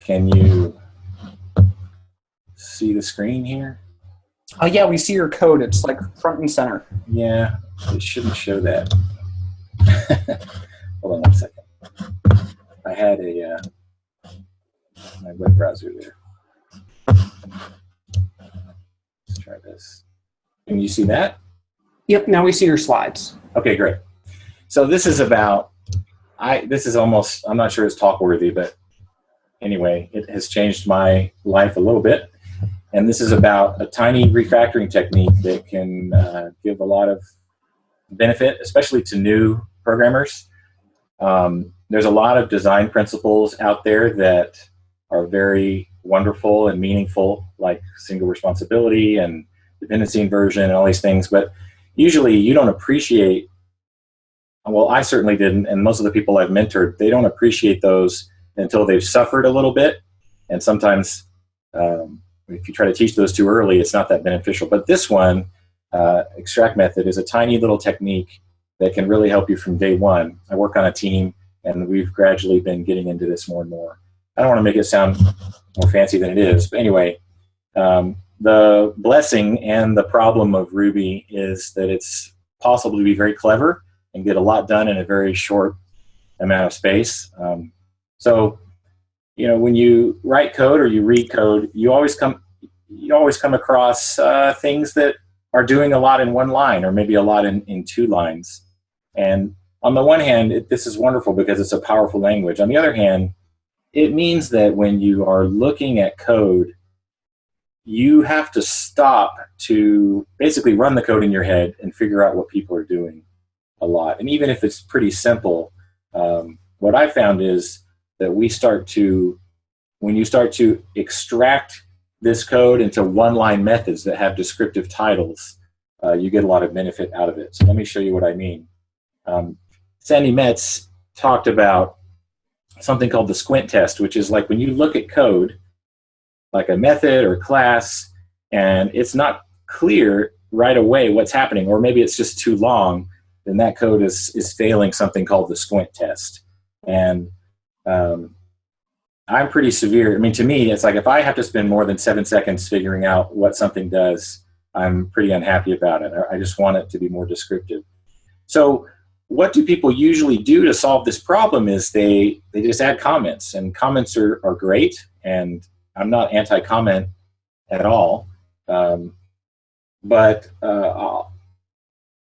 Can you see the screen here? Yeah, we see your code. It's like front and center. Yeah, it shouldn't show that. Hold on one second. I had a my web browser there. Let's try this. Can you see that? Yep, now we see your slides. Okay, great. So this is about, this is almost, I'm not sure it's talk worthy, but anyway, it has changed my life a little bit. And this is about a tiny refactoring technique that can give a lot of benefit, especially to new programmers. There's a lot of design principles out there that are very wonderful and meaningful, like single responsibility and dependency inversion and all these things. But usually you don't appreciate, well, I certainly didn't, and most of the people I've mentored, they don't appreciate those until they've suffered a little bit. And sometimes if you try to teach those too early, it's not that beneficial. But this one, extract method, is a tiny little technique that can really help you from day one. I work on a team, and we've gradually been getting into this more and more. I don't want to make it sound more fancy than it is, but anyway, the blessing and the problem of Ruby is that it's possible to be very clever and get a lot done in a very short amount of space. So, you know, when you write code or you read code, you always come across things that are doing a lot in one line, or maybe a lot in 2 lines. And on the one hand, this is wonderful because it's a powerful language. On the other hand, it means that when you are looking at code, you have to stop to basically run the code in your head and figure out what people are doing a lot. And even if it's pretty simple, what I found is that when you start to extract this code into one-line methods that have descriptive titles, you get a lot of benefit out of it. So let me show you what I mean. Sandy Metz talked about something called the squint test, which is like when you look at code, like a method or class, and it's not clear right away what's happening, or maybe it's just too long, then that code is failing something called the squint test. And I'm pretty severe. I mean, to me, it's like if I have to spend more than 7 seconds figuring out what something does, I'm pretty unhappy about it. I just want it to be more descriptive. So what do people usually do to solve this problem is they just add comments, and comments are great, and I'm not anti-comment at all. But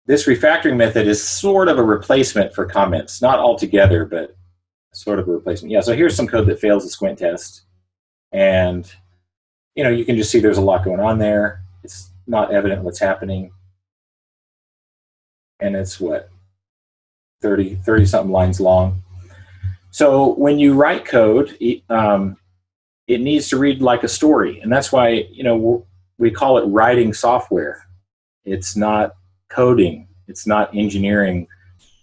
this refactoring method is sort of a replacement for comments, not altogether, but sort of a replacement. Yeah, so here's some code that fails the squint test. And, you know, you can just see there's a lot going on there. It's not evident what's happening. And it's what, 30-something lines long. So when you write code, it needs to read like a story. And that's why, you know, we call it writing software. It's not coding. It's not engineering.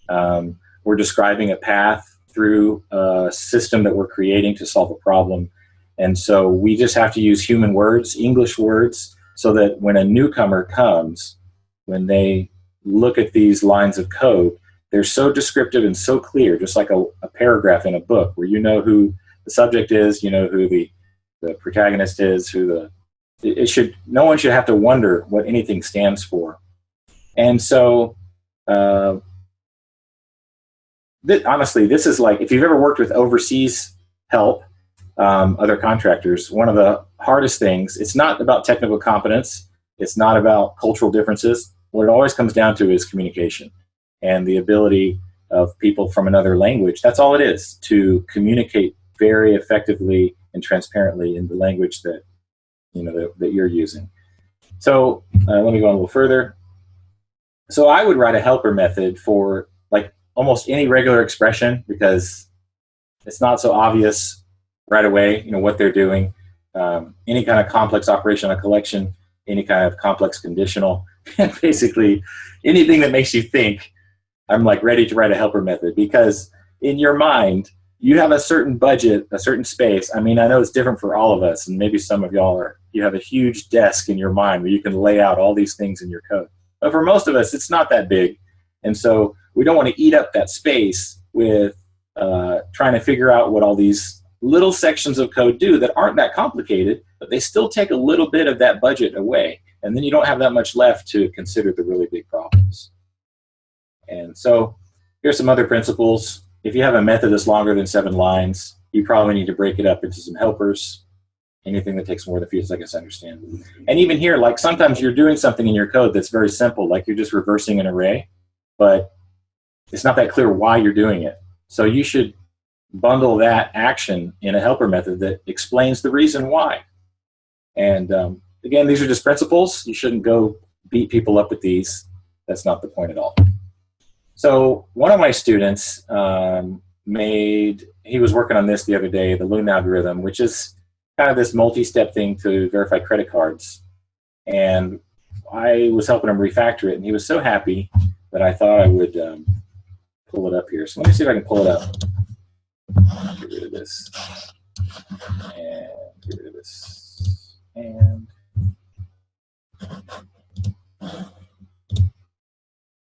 We're describing a path through a system that we're creating to solve a problem. And so we just have to use human words, English words, so that when a newcomer comes, when they look at these lines of code, they're so descriptive and so clear, just like a paragraph in a book, where you know who the subject is, you know who the protagonist is, no one should have to wonder what anything stands for. And so honestly, this is like, if you've ever worked with overseas help, other contractors, one of the hardest things, it's not about technical competence, it's not about cultural differences. What it always comes down to is communication and the ability of people from another language. That's all it is, to communicate very effectively and transparently in the language that, you know, that you're using. So let me go on a little further. So I would write a helper method for like almost any regular expression, because it's not so obvious right away, you know, what they're doing. Any kind of complex operation on a collection, any kind of complex conditional, and basically anything that makes you think, I'm like ready to write a helper method, because in your mind, you have a certain budget, a certain space. I mean, I know it's different for all of us, and maybe some of y'all you have a huge desk in your mind where you can lay out all these things in your code. But for most of us, it's not that big. And so we don't want to eat up that space with trying to figure out what all these little sections of code do that aren't that complicated, but they still take a little bit of that budget away. And then you don't have that much left to consider the really big problems. And so here's some other principles. If you have a method that's longer than 7 lines, you probably need to break it up into some helpers. Anything that takes more than a few seconds to understand. And even here, like sometimes you're doing something in your code that's very simple, like you're just reversing an array, but it's not that clear why you're doing it. So you should bundle that action in a helper method that explains the reason why. And again, these are just principles. You shouldn't go beat people up with these. That's not the point at all. So one of my students he was working on this the other day, the Luhn algorithm, which is kind of this multi-step thing to verify credit cards. And I was helping him refactor it, and he was so happy that I thought I would pull it up here. So let me see if I can pull it up. Get rid of this. And get rid of this. And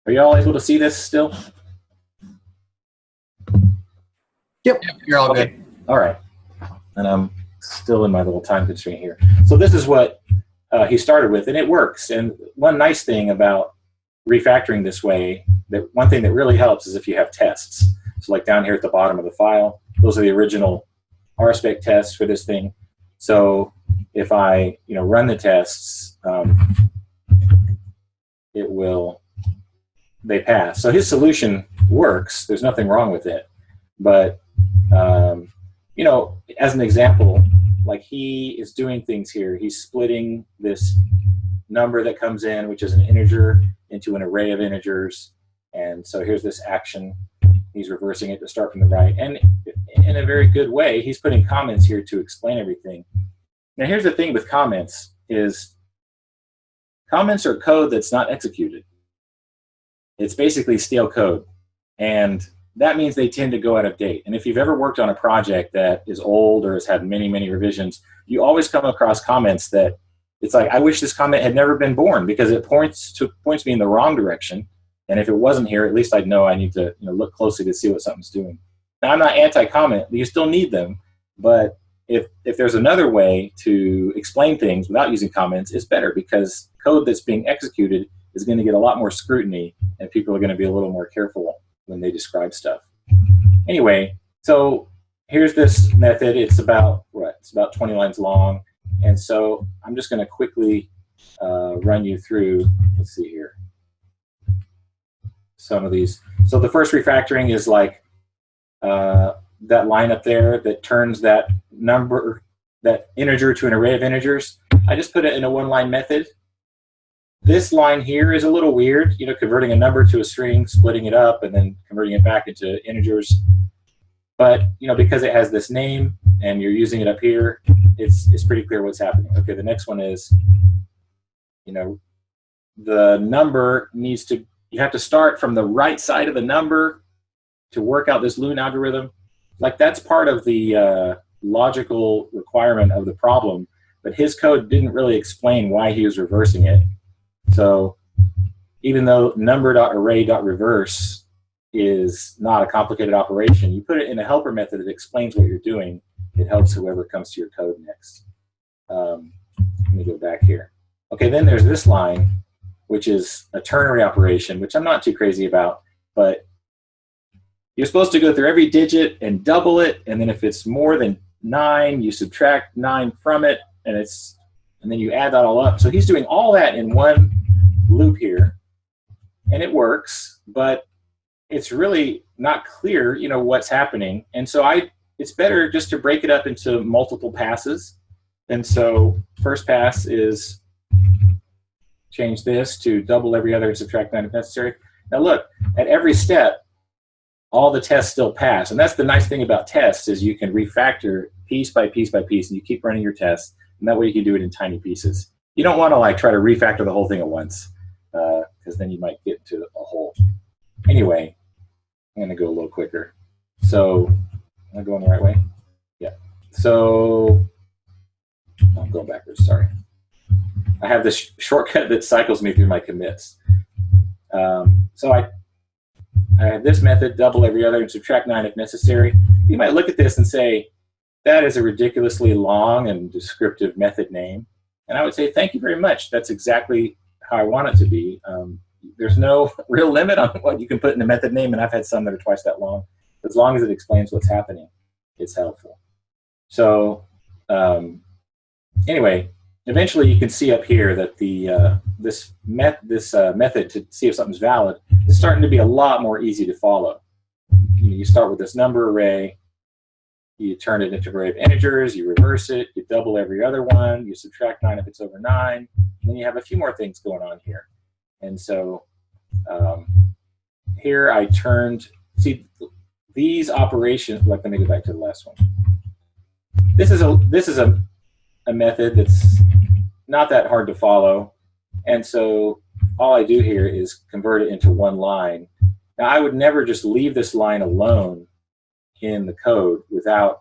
are you all able to see this still? Yep, you're all Okay. good. All right. And I'm still in my little time constraint here. So this is what he started with, and it works. And one nice thing about refactoring this way, that one thing that really helps is if you have tests. So like down here at the bottom of the file, those are the original RSpec tests for this thing. So if I run the tests, they pass. So his solution works. There's nothing wrong with it. But as an example, like he is doing things here. He's splitting this number that comes in, which is an integer, into an array of integers. And so here's this action. He's reversing it to start from the right. And in a very good way, he's putting comments here to explain everything. Now here's the thing with comments is comments are code that's not executed. It's basically stale code. And that means they tend to go out of date. And if you've ever worked on a project that is old or has had many, many revisions, you always come across comments that it's like, I wish this comment had never been born, because it points me in the wrong direction. And if it wasn't here, at least I'd know I need to look closely to see what something's doing. Now, I'm not anti-comment. You still need them. But if there's another way to explain things without using comments, it's better, because code that's being executed is going to get a lot more scrutiny, and people are going to be a little more careful when they describe stuff. Anyway, so here's this method. It's about 20 lines long. And so I'm just going to quickly run you through, let's see here, some of these. So the first refactoring is like that line up there that turns that integer to an array of integers. I just put it in a one-line method. This line here is a little weird, converting a number to a string, splitting it up, and then converting it back into integers. But because it has this name and you're using it up here, it's pretty clear what's happening. Okay, the next one is, the number you have to start from the right side of the number to work out this Luhn algorithm. Like, that's part of the logical requirement of the problem, but his code didn't really explain why he was reversing it. So even though number.array.reverse is not a complicated operation, you put it in a helper method that explains what you're doing. It helps whoever comes to your code next. Let me go back here. Okay, then there's this line, which is a ternary operation, which I'm not too crazy about, but you're supposed to go through every digit and double it, and then if it's more than 9, you subtract 9 from it, and then you add that all up. So he's doing all that in one loop here, and it works, but it's really not clear, what's happening. And so it's better just to break it up into multiple passes. And so first pass is change this to double every other and subtract 9 if necessary. Now look, at every step, all the tests still pass. And that's the nice thing about tests, is you can refactor piece by piece by piece, and you keep running your tests, and that way you can do it in tiny pieces. You don't want to try to refactor the whole thing at once, because then you might get into a hole. Anyway, I'm going to go a little quicker. So, am I going the right way? Yeah. So, I'm going backwards, sorry. I have this shortcut that cycles me through my commits. So I have this method, double every other, and subtract 9 if necessary. You might look at this and say, that is a ridiculously long and descriptive method name. And I would say, thank you very much. That's exactly how I want it to be. There's no real limit on what you can put in a method name, and I've had some that are twice that long. As long as it explains what's happening, it's helpful. So anyway, eventually you can see up here that this method to see if something's valid is starting to be a lot more easy to follow. You start with this number array, you turn it into an array of integers, you reverse it, you double every other one, you subtract 9 if it's over 9, and then you have a few more things going on here. And so here I turned, see, these operations, let me go back to the last one. This is a method that's not that hard to follow. And so all I do here is convert it into one line. Now I would never just leave this line alone in the code without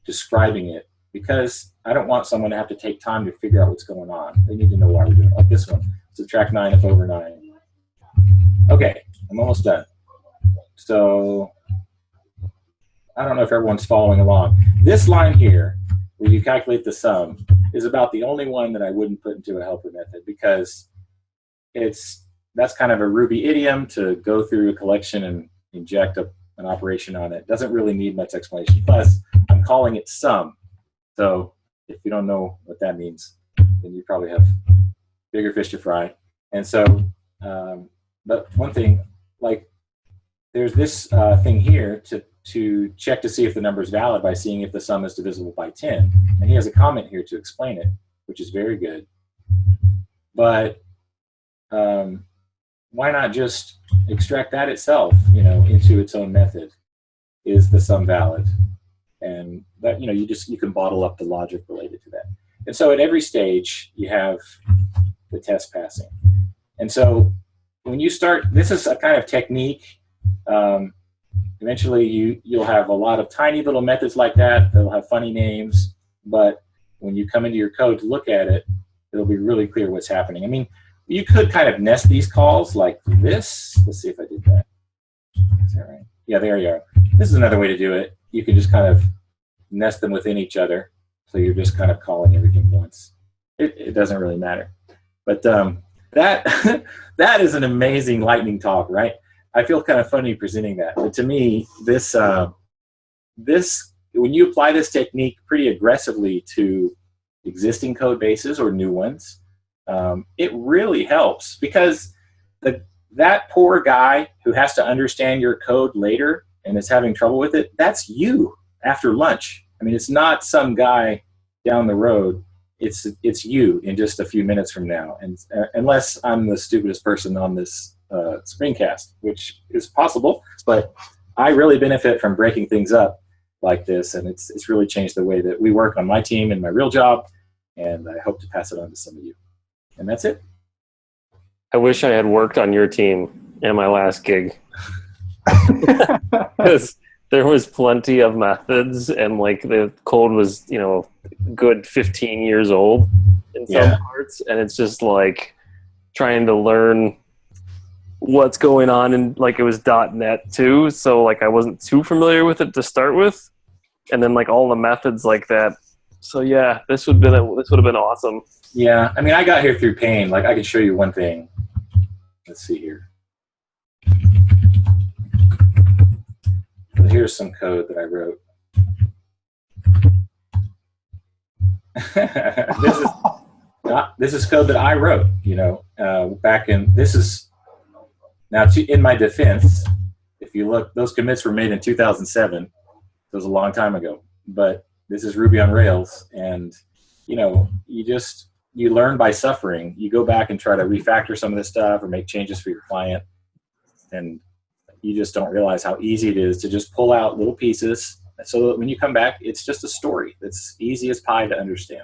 describing it, because I don't want someone to have to take time to figure out what's going on. They need to know why we're doing it. Like this one, subtract 9 if over 9. Okay, I'm almost done. So I don't know if everyone's following along. This line here, where you calculate the sum, is about the only one that I wouldn't put into a helper method, because that's kind of a Ruby idiom to go through a collection and inject an operation on it. Doesn't really need much explanation. Plus, I'm calling it sum. So if you don't know what that means, then you probably have bigger fish to fry. And so, but one thing, like there's this thing here to check to see if the number is valid by seeing if the sum is divisible by 10. And he has a comment here to explain it, which is very good. But why not just extract that itself, into its own method? Is the sum valid? And that, you can bottle up the logic related to that. And so at every stage, you have the test passing. And so when you start, this is a kind of technique. Eventually, you'll have a lot of tiny little methods like that. They'll have funny names, but when you come into your code to look at it, it'll be really clear what's happening. I mean, you could kind of nest these calls like this. Let's see if I did that. Is that right? Yeah, there you are. This is another way to do it. You can just kind of nest them within each other. So you're just kind of calling everything once. It doesn't really matter. But that is an amazing lightning talk, right? I feel kind of funny presenting that. But to me, this when you apply this technique pretty aggressively to existing code bases or new ones, it really helps, because that poor guy who has to understand your code later and is having trouble with it, that's you after lunch. I mean, it's not some guy down the road. It's you in just a few minutes from now. And unless I'm the stupidest person on this screencast, which is possible, but I really benefit from breaking things up like this, and it's really changed the way that we work on my team and my real job, and I hope to pass it on to some of you. And that's it. I wish I had worked on your team in my last gig. Because there was plenty of methods, and like the code was, good 15 years old in some parts, and it's just like trying to learn what's going on, and like it was .NET too, so like I wasn't too familiar with it to start with, and then like all the methods like that. So yeah, this would have been awesome. Yeah, I mean, I got here through pain. Like, I can show you one thing. Let's see here. So here's some code that I wrote. This is code that I wrote. Back in in my defense, if you look, those commits were made in 2007. It was a long time ago. But this is Ruby on Rails, and you learn by suffering. You go back and try to refactor some of this stuff or make changes for your client, and you just don't realize how easy it is to just pull out little pieces so that when you come back, it's just a story that's easy as pie to understand.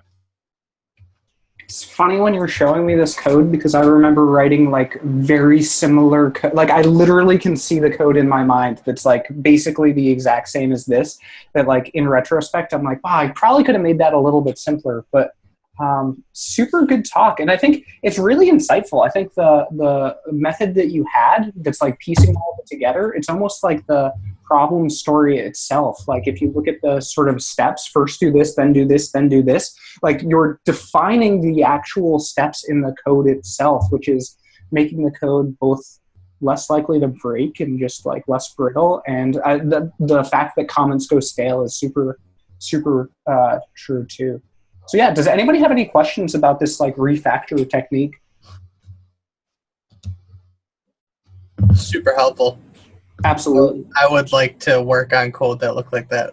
It's funny when you're showing me this code, because I remember writing like very similar code. Like, I literally can see the code in my mind that's like basically the exact same as this, that like in retrospect, I'm like, wow, I probably could have made that a little bit simpler. But super good talk. And I think it's really insightful. I think the method that you had that's like piecing all of it together, it's almost like the problem story itself. Like if you look at the sort of steps, first do this, then do this, then do this, like you're defining the actual steps in the code itself, which is making the code both less likely to break and just like less brittle. And the fact that comments go stale is super true too. So yeah, does anybody have any questions about this like refactor technique? Super helpful. Absolutely. I would like to work on code that looked like that.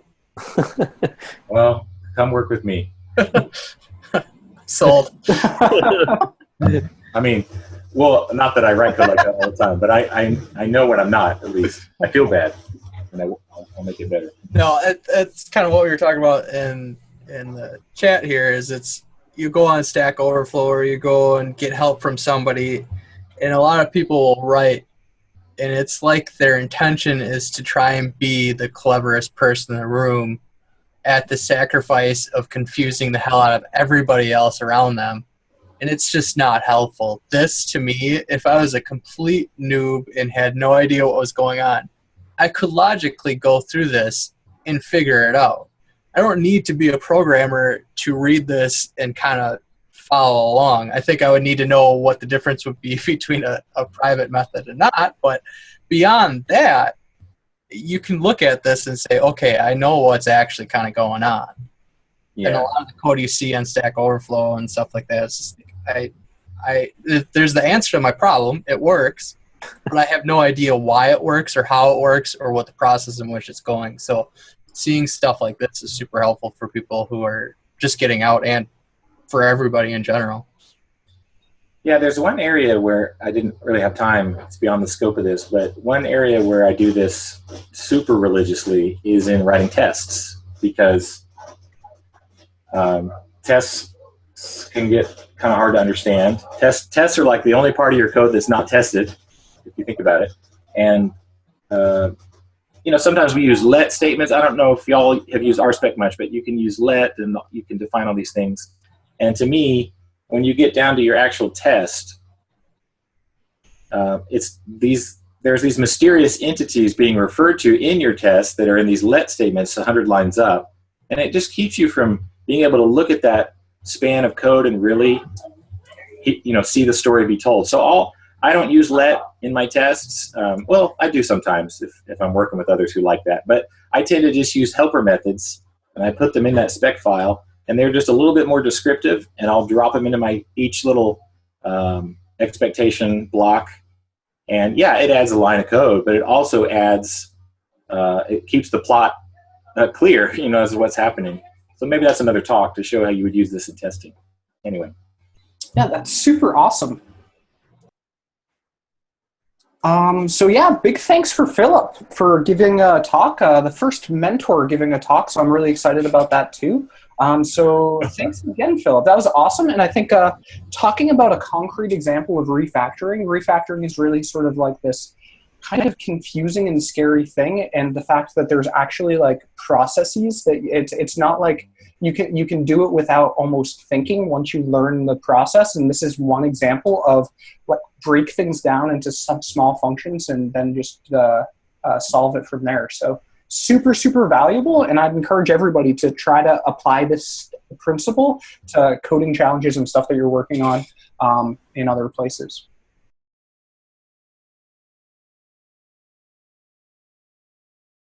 Well, come work with me. Sold. I mean, well, not that I write code like that all the time, but I know when I'm not, at least. I feel bad, and I'll make it better. No, it's kind of what we were talking about in the chat here, is it's you go on Stack Overflow or you go and get help from somebody, and a lot of people will write, and it's like their intention is to try and be the cleverest person in the room at the sacrifice of confusing the hell out of everybody else around them. And it's just not helpful. This, to me, if I was a complete noob and had no idea what was going on, I could logically go through this and figure it out. I don't need to be a programmer to read this and kind of follow along. I think I would need to know what the difference would be between a private method and not. But beyond that, you can look at this and say, okay, I know what's actually kind of going on. Yeah. And a lot of the code you see on Stack Overflow and stuff like that, it's just, there's the answer to my problem. It works, but I have no idea why it works or how it works or what the process in which it's going. So seeing stuff like this is super helpful for people who are just getting out and for everybody in general. Yeah, there's one area where I didn't really have time. It's beyond the scope of this, but one area where I do this super religiously is in writing tests, because tests can get kind of hard to understand. Tests are like the only part of your code that's not tested, if you think about it. And sometimes we use let statements. I don't know if y'all have used RSpec much, but you can use let and you can define all these things. And to me, when you get down to your actual test, there's these mysterious entities being referred to in your test that are in these let statements 100 lines up, and it just keeps you from being able to look at that span of code and really see the story be told. So I don't use let in my tests. Well, I do sometimes if I'm working with others who like that, but I tend to just use helper methods, and I put them in that spec file, and they're just a little bit more descriptive, and I'll drop them into each little expectation block. And yeah, it adds a line of code, but it also adds, it keeps the plot clear, as to what's happening. So maybe that's another talk to show how you would use this in testing. Anyway. Yeah, that's super awesome. So yeah, big thanks for Philip for giving a talk, the first mentor giving a talk, so I'm really excited about that too. So thanks again, Philip. That was awesome. And I think talking about a concrete example of refactoring is really sort of like this kind of confusing and scary thing. And the fact that there's actually like processes that it's not like you can do it without almost thinking once you learn the process. And this is one example of what break things down into some small functions and then just solve it from there. So super, super valuable. And I'd encourage everybody to try to apply this principle to coding challenges and stuff that you're working on in other places.